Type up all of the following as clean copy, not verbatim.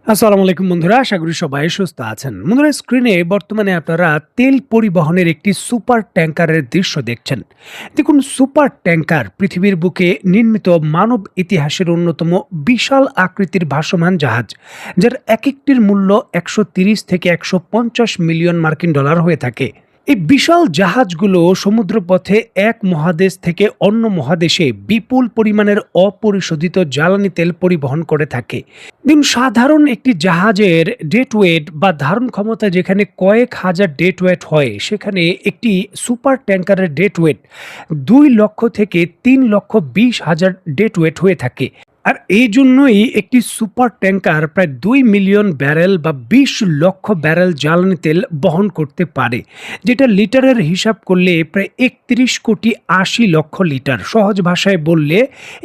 আসসালামু আলাইকুম বন্ধুরা, আশা করি সবাই সুস্থ আছেন। বন্ধুরা, স্ক্রিনে বর্তমানে আপনারা তেল পরিবহনের একটি সুপার ট্যাঙ্কারের দৃশ্য দেখছেন। দেখুন, সুপার ট্যাঙ্কার পৃথিবীর বুকে নির্মিত মানব ইতিহাসের অন্যতম বিশাল আকৃতির ভাসমান জাহাজ, যার এক একটির মূল্য ১৩০ থেকে ১৫০ মিলিয়ন মার্কিন ডলার হয়ে থাকে। এই বিশাল জাহাজগুলো সমুদ্রপথে এক মহাদেশ থেকে অন্য মহাদেশে বিপুল পরিমাণের অপরিশোধিত জ্বালানি তেল পরিবহন করে থাকে। দেখুন, সাধারণ একটি জাহাজের ডেড ওয়েট বা ধারণ ক্ষমতা যেখানে কয়েক হাজার ডেড ওয়েট হয়, সেখানে একটি সুপার ট্যাঙ্কারের ডেড ওয়েট ২ লক্ষ থেকে ৩,২০,০০০ ডেড ওয়েট হয়ে থাকে। আর এই জন্যই একটি সুপার ট্যাঙ্কার প্রায় ২ মিলিয়ন ব্যারেল বা ২০ লক্ষ ব্যারেল জ্বালানি তেল বহন করতে পারে, যেটা লিটারের হিসাব করলে প্রায় ৩১,৮০,০০,০০০ লিটার। সহজ ভাষায় বললে,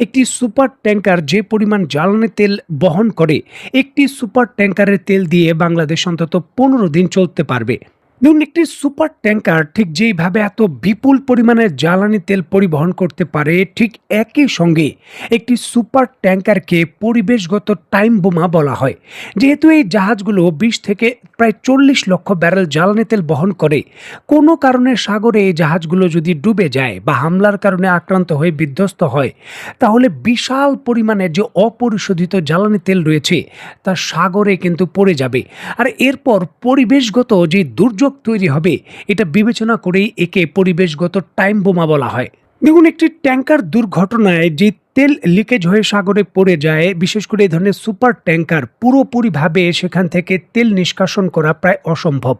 একটি সুপার ট্যাঙ্কার যে পরিমাণ জ্বালানি তেল বহন করে, একটি সুপার ট্যাঙ্কারের তেল দিয়ে বাংলাদেশ অন্তত ১৫ দিন চলতে পারবে। দেখুন, একটি সুপার ট্যাঙ্কার ঠিক যেইভাবে এত বিপুল পরিমাণে জ্বালানি তেল পরিবহন করতে পারে, ঠিক একই সঙ্গে একটি সুপার ট্যাঙ্কারকে পরিবেশগত টাইম বোমা বলা হয়। যেহেতু এই জাহাজগুলো ২০ থেকে প্রায় ৪০ লক্ষ ব্যারেল জ্বালানি তেল বহন করে, কোনো কারণে সাগরে এই জাহাজগুলো যদি ডুবে যায় বা হামলার কারণে আক্রান্ত হয়ে বিধ্বস্ত হয়, তাহলে বিশাল পরিমাণে যে অপরিশোধিত জ্বালানি তেল রয়েছে তা সাগরে কিন্তু পড়ে যাবে। আর এরপর পরিবেশগত যে দুর্যোগ তৈরি হবে, এটা বিবেচনা করেই একে পরিবেশগত টাইম বোমা বলা হয়। দেখুন, একটি ট্যাঙ্কার দুর্ঘটনায় যে তেল লিকেজ হয়ে সাগরে পড়ে যায়, বিশেষ করে এই ধরনের সুপার ট্যাঙ্কার পুরোপুরিভাবে সেখান থেকে তেল নিষ্কাশন করা প্রায় অসম্ভব।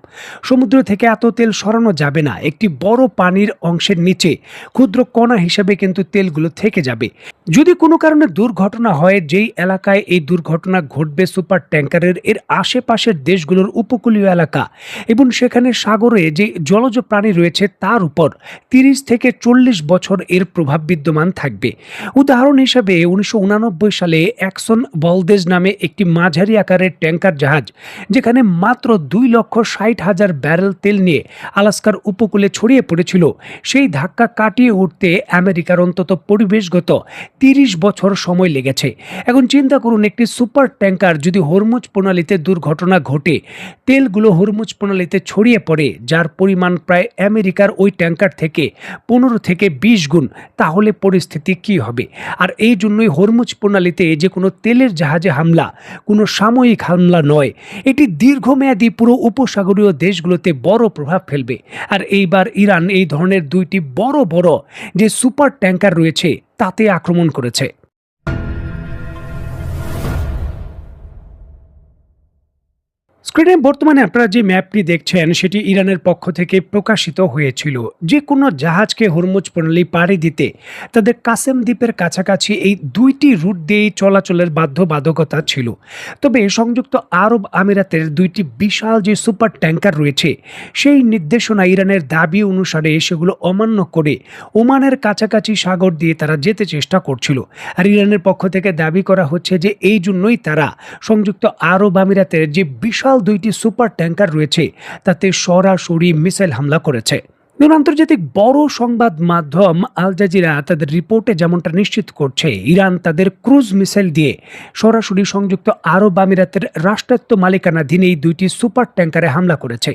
সমুদ্র থেকে এত তেল সরানো যাবে না। একটি বড় পানির অংশের নিচে ক্ষুদ্র কণা হিসেবে কিন্তু তেলগুলো থেকে যাবে। যদি কোনো কারণে দুর্ঘটনা হয়, যেই এলাকায় এই দুর্ঘটনা ঘটবে সুপার ট্যাঙ্কারের, এর আশেপাশের দেশগুলোর উপকূলীয় এলাকা এবং সেখানে সাগরে যে জলজ প্রাণী রয়েছে তার উপর ৩০ থেকে ৪০ বছর এর প্রভাব বিদ্যমান থাকবে। উদাহরণ হিসেবে ১৯৮৯ সালে অ্যাক্সন ভলদেজ নামে একটি মাঝারি আকারের ট্যাঙ্কার জাহাজ, যেখানে মাত্র ২,৬০,০০০ ব্যারেল তেল নিয়ে আলাস্কার উপকূলে ছড়িয়ে পড়েছিল, সেই ধাক্কা কাটিয়ে উঠতে আমেরিকার অন্তত পরিবেশগত ৩০ বছর সময় লেগেছে। এখন চিন্তা করুন, একটি সুপার ট্যাঙ্কার যদি হরমুজ প্রণালীতে দুর্ঘটনা ঘটে, তেলগুলো হরমুজ প্রণালীতে ছড়িয়ে পড়ে, যার পরিমাণ প্রায় আমেরিকার ওই ট্যাঙ্কার থেকে ১৫ থেকে ২০ গুণ, তাহলে পরিস্থিতি কি হবে? আর এই জন্যই হরমুজ প্রণালীতে যে কোনো তেলের জাহাজে হামলা কোনো সাময়িক হামলা নয়, এটি দীর্ঘমেয়াদী পুরো উপসাগরীয় দেশগুলোতে বড় প্রভাব ফেলবে। আর এইবার ইরান এই ধরনের ২টি বড় বড় যে সুপার ট্যাঙ্কার রয়েছে তাতে আক্রমণ করেছে। স্ক্রিনে বর্তমানে আপনারা যে ম্যাপটি দেখছেন, সেটি ইরানের পক্ষ থেকে প্রকাশিত হয়েছিল। যে কোনো জাহাজকে হরমুজ প্রণালী পাড়ি দিতে তাদের কাসেম দ্বীপের কাছাকাছি এই ২টি রুট দিয়েই চলাচলের বাধ্যবাধকতা ছিল। তবে সংযুক্ত আরব আমিরাতের ২টি বিশাল যে সুপার ট্যাঙ্কার রয়েছে, সেই নির্দেশনা ইরানের দাবি অনুসারে সেগুলো অমান্য করে ওমানের কাছাকাছি সাগর দিয়ে তারা যেতে চেষ্টা করছিল। আর ইরানের পক্ষ থেকে দাবি করা হচ্ছে যে এই জন্যই তারা সংযুক্ত আরব আমিরাতের যে বিশাল ২টি সুপার ট্যাঙ্কার রয়েছে তাতে সরাসরি মিসাইল হামলা করেছে। আন্তর্জাতিক বড় সংবাদ মাধ্যম আল জাজিরা তাদের রিপোর্টে যেমনটা নিশ্চিত করছে, ইরান তাদের ক্রুজ মিসাইল দিয়ে সরাসরি সংযুক্ত আরব আমিরাতের রাষ্ট্রায়ত্ত মালিকানাধীন এই ২টি সুপার ট্যাঙ্কারে হামলা করেছে।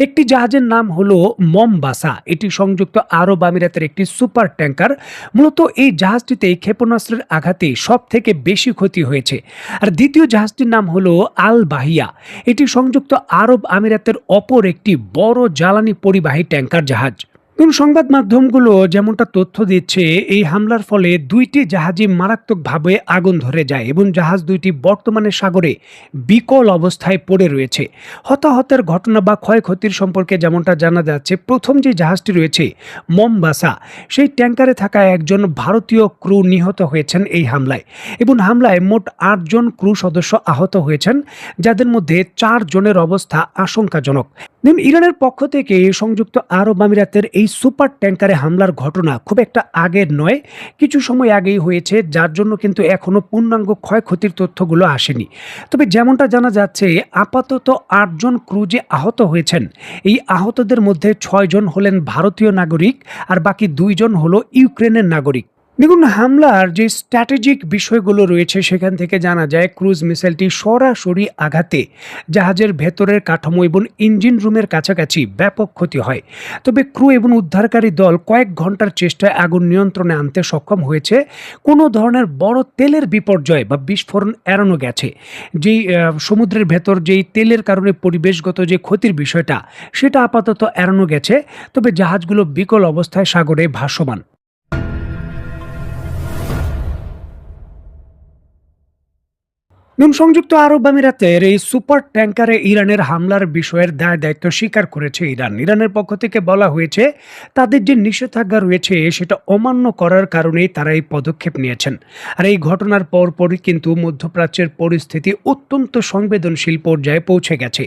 একটি জাহাজের নাম হলো মমবাসা। এটি সংযুক্ত আরব আমিরাতের একটি সুপার ট্যাঙ্কার। মূলত এই জাহাজটিতে ক্ষেপণাস্ত্রের আঘাতে সব থেকে বেশি ক্ষতি হয়েছে। আর দ্বিতীয় জাহাজটির নাম হলো আল বাহিয়া। এটি সংযুক্ত আরব আমিরাতের অপর একটি বড় জ্বালানি পরিবাহী ট্যাঙ্কার জাহাজ। সংবাদ মাধ্যমগুলো যেমনটা তথ্য দিচ্ছে, এই হামলার ফলে ২টি জাহাজে মারাত্মকভাবে আগুন ধরে যায় এবং জাহাজ ২টি বর্তমানে সাগরে বিকল অবস্থায় পড়ে রয়েছে। হতাহতের ঘটনা বা ক্ষয়ক্ষতির সম্পর্কে যেমনটা জানা যাচ্ছে, প্রথম যে জাহাজটি রয়েছে মমবাসা, সেই ট্যাঙ্কারে থাকা একজন ভারতীয় ক্রু নিহত হয়েছেন এই হামলায়, এবং হামলায় মোট ৮ জন ক্রু সদস্য আহত হয়েছেন, যাদের মধ্যে ৪ জনের অবস্থা আশঙ্কাজনক। ইরানের পক্ষ থেকে সংযুক্ত আরব আমিরাতের এই সুপার ট্যাঙ্কারে হামলার ঘটনা খুব একটা আগের নয়, কিছু সময় আগেই হয়েছে, যার জন্য কিন্তু এখনো পূর্ণাঙ্গ ক্ষয়ক্ষতির তথ্যগুলো আসেনি। তবে যেমনটা জানা যাচ্ছে, আপাতত ৮ জন ক্রু যে আহত হয়েছেন, এই আহতদের মধ্যে ৬ জন হলেন ভারতীয় নাগরিক আর বাকি ২ জন হলো ইউক্রেনের নাগরিক। দেখুন, হামলার যে স্ট্র্যাটেজিক বিষয়গুলো রয়েছে সেখান থেকে জানা যায় ক্রুজ মিসাইলটি সরাসরি আঘাতে জাহাজের ভেতরের কাঠামো এবং ইঞ্জিন রুমের কাছাকাছি ব্যাপক ক্ষতি হয়। তবে ক্রু এবং উদ্ধারকারী দল কয়েক ঘন্টার চেষ্টায় আগুন নিয়ন্ত্রণে আনতে সক্ষম হয়েছে। কোনো ধরনের বড় তেলের বিপর্যয় বা বিস্ফোরণ এড়ানো গেছে। যেই সমুদ্রের ভেতর যেই তেলের কারণে পরিবেশগত যে ক্ষতির বিষয়টা, সেটা আপাতত এড়ানো গেছে। তবে জাহাজগুলো বিকল অবস্থায় সাগরে ভাসমান। সংযুক্ত আরব আমিরাতের এই সুপার ট্যাঙ্কারে ইরানের হামলার বিষয়ের দায় দায়িত্ব স্বীকার করেছে ইরান। ইরানের পক্ষ থেকে বলা হয়েছে তাদের যে নিষেধাজ্ঞা রয়েছে সেটা অমান্য করার কারণেই তারা এই পদক্ষেপ নিয়েছেন। আর এই ঘটনার পরপরই কিন্তু মধ্যপ্রাচ্যের পরিস্থিতি অত্যন্ত সংবেদনশীল পর্যায়ে পৌঁছে গেছে।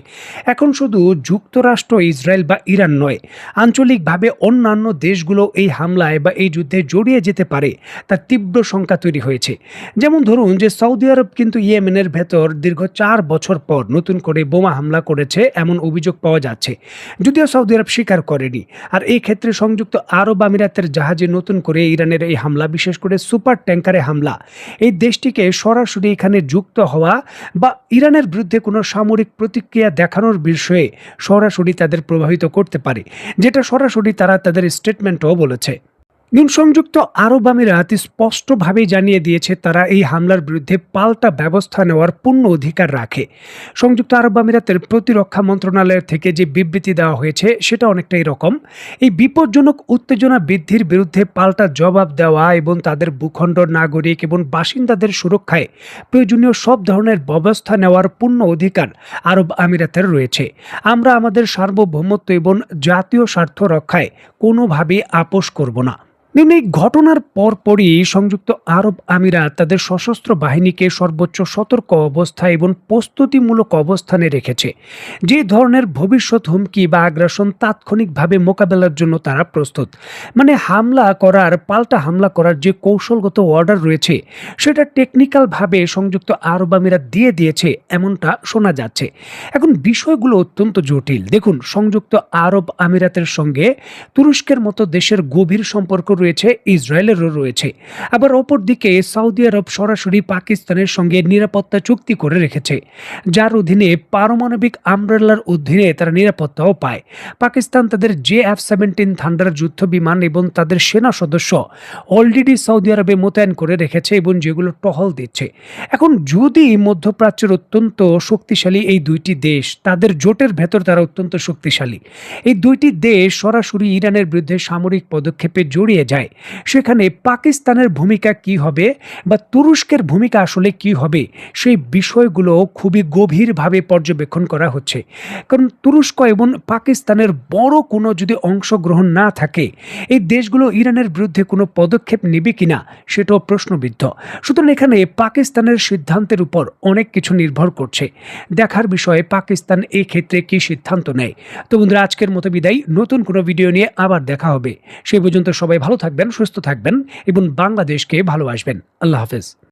এখন শুধু যুক্তরাষ্ট্র, ইসরায়েল বা ইরান নয়, আঞ্চলিকভাবে অন্যান্য দেশগুলো এই হামলায় বা এই যুদ্ধে জড়িয়ে যেতে পারে তার তীব্র শঙ্কা তৈরি হয়েছে। যেমন ধরুন যে সৌদি আরব কিন্তু ইয়েমেনের ভেতর দীর্ঘ ৪ বছর পর নতুন করে বোমা হামলা করেছে এমন অভিযোগ পাওয়া যাচ্ছে, যদিও সৌদি আরব স্বীকার করেনি। আর এই ক্ষেত্রে সংযুক্ত আরব আমিরাতের জাহাজে নতুন করে ইরানের এই হামলা, বিশেষ করে সুপার ট্যাঙ্কারে হামলা, এই দেশটিকে সরাসরি এখানে যুক্ত হওয়া বা ইরানের বিরুদ্ধে কোনো সামরিক প্রতিক্রিয়া দেখানোর বিষয়ে সরাসরি তাদের প্রভাবিত করতে পারে, যেটা সরাসরি তারা তাদের স্টেটমেন্টও বলেছে। সংযুক্ত আরব আমিরাত স্পষ্টভাবেই জানিয়ে দিয়েছে তারা এই হামলার বিরুদ্ধে পাল্টা ব্যবস্থা নেওয়ার পূর্ণ অধিকার রাখে। সংযুক্ত আরব আমিরাতের প্রতিরক্ষা মন্ত্রণালয়ের থেকে যে বিবৃতি দেওয়া হয়েছে সেটা অনেকটা এরকম: এই বিপজ্জনক উত্তেজনা বৃদ্ধির বিরুদ্ধে পাল্টা জবাব দেওয়া এবং তাদের ভূখণ্ড, নাগরিক এবং বাসিন্দাদের সুরক্ষায় প্রয়োজনীয় সব ধরনের ব্যবস্থা নেওয়ার পূর্ণ অধিকার আরব আমিরাতের রয়েছে। আমরা আমাদের সার্বভৌমত্ব এবং জাতীয় স্বার্থ রক্ষায় কোনোভাবেই আপোস করব না। এই ঘটনার পরপরই সংযুক্ত আরব আমিরাত তাদের সশস্ত্র বাহিনীকে সর্বোচ্চ সতর্ক অবস্থা এবং প্রস্তুতিমূলক অবস্থানে রেখেছে। যে ধরনের ভবিষ্যৎ হুমকি বা আগ্রাসন তাৎক্ষণিকভাবে মোকাবেলার জন্য তারা প্রস্তুত। মানে পাল্টা হামলা করার যে কৌশলগত অর্ডার রয়েছে সেটা টেকনিক্যালভাবে সংযুক্ত আরব আমিরাত দিয়ে দিয়েছে এমনটা শোনা যাচ্ছে। এখন বিষয়গুলো অত্যন্ত জটিল। দেখুন, সংযুক্ত আরব আমিরাতের সঙ্গে তুরস্কের মতো দেশের গভীর সম্পর্ক রয়েছে, ইসরায়েলেরও রয়েছে। আবার অপরদিকে সৌদি আরব সরাসরি পাকিস্তানের সঙ্গে নিরাপত্তা চুক্তি করে রেখেছে, যার অধীনে পারমাণবিক আমব্রেলার অধীনে তারা নিরাপত্তাও পায়। পাকিস্তান তাদের JF-17 থান্ডার যুদ্ধ বিমান এবং তাদের সেনা সদস্য অলরেডি সৌদি আরবে মোতায়েন করে রেখেছে এবং যেগুলো টহল দিচ্ছে। এখন যদি মধ্যপ্রাচ্যের অত্যন্ত শক্তিশালী এই দুইটি দেশ, তাদের জোটের ভেতর তারা অত্যন্ত শক্তিশালী, এই দুইটি দেশ সরাসরি ইরানের বিরুদ্ধে সামরিক পদক্ষেপে জড়িয়ে যায়, সেখানে পাকিস্তানের ভূমিকা কি হবে বা তুরস্কের ভূমিকা আসলে কি হবে, সেই বিষয়গুলো খুবই গভীরভাবে পর্যবেক্ষণ করা হচ্ছে। কারণ তুরস্ক এবং পাকিস্তানের বড় কোনো যদি অংশগ্রহণ না থাকে, এই দেশগুলো ইরানের বিরুদ্ধে কোনো পদক্ষেপ নেবে কিনা সেটাও প্রশ্নবিদ্ধ। সুতরাং এখানে পাকিস্তানের সিদ্ধান্তের উপর অনেক কিছু নির্ভর করছে। দেখার বিষয়ে পাকিস্তান এই ক্ষেত্রে কি সিদ্ধান্ত নেয়। তো বন্ধুরা, আজকের মতো বিদায়। নতুন কোনো ভিডিও নিয়ে আবার দেখা হবে। সেই পর্যন্ত সবাই ভালো থাকবেন, সুস্থ থাকবেন এবং বাংলাদেশকে ভালোবাসবেন। আল্লাহ হাফেজ।